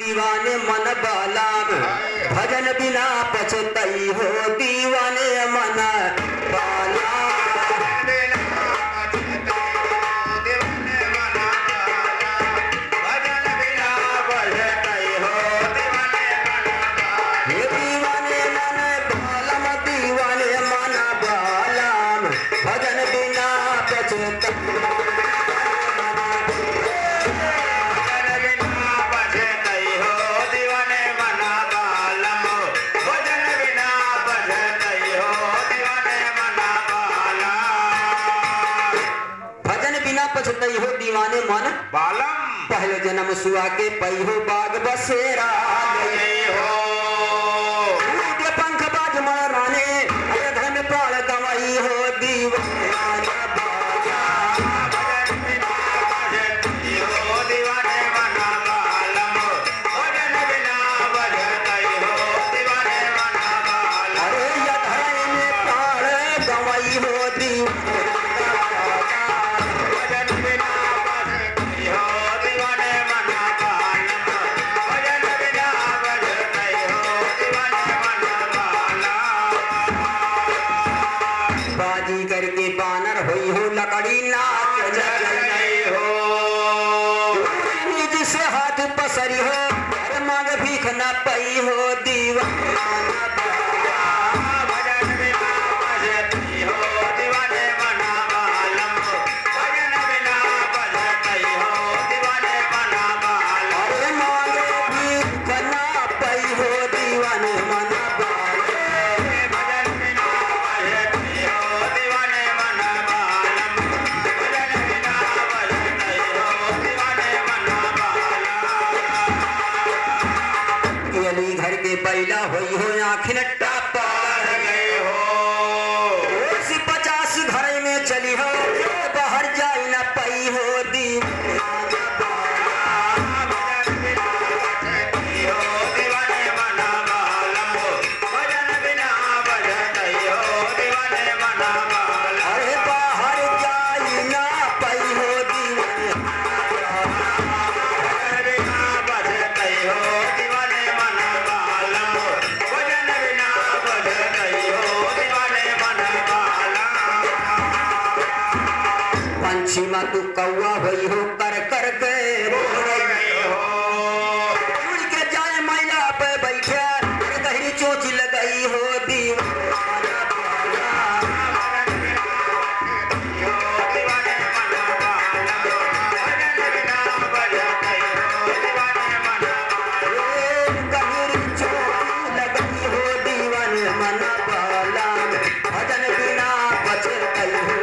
दीवाने मन बाला भजन बिना पछतई हो दीवाने मन बाला पछतई हो दीवाने मन बालम पहले जन्म सुआ के पई हो बाग बसेरा हो पंख बाज मराने घर में प्राण गवाई हो दीवाना करके बानर हुई हो लकड़ी नाच हो निज से हाथ पसरी हो अरे मांग भीख न पई हो दीवाना घर के बैला हुई हो आखिर टापा गए हो 50 घर में चली हो बाहर जाई न पई हो दीवाना अरे बाहर जाई न पई हो सीमा तू कौआ भई हो कर कर के उड़ के जाए मैला पे बैठे गहरी चोच लगाई हो दीवाना गहरी चोच लगाई हो दीवाने मन बाला भजन बिना पछतई हो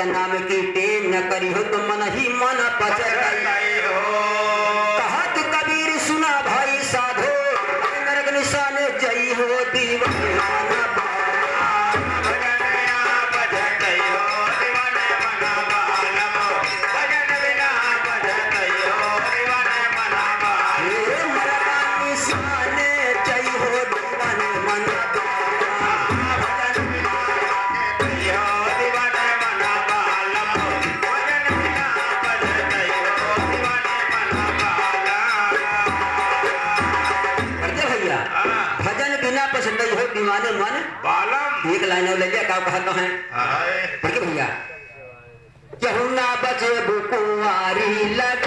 नाम की टेम न करी हो तो मन ही मन पछताई हो कहत कबीर सुना भाई साधो नरक निशाने जई हो दीवाना पछतई हो दीवाने मन बालम एक लाइन और ले लिया क्या कहता है भैया यहुना बचे बुकुआरी लग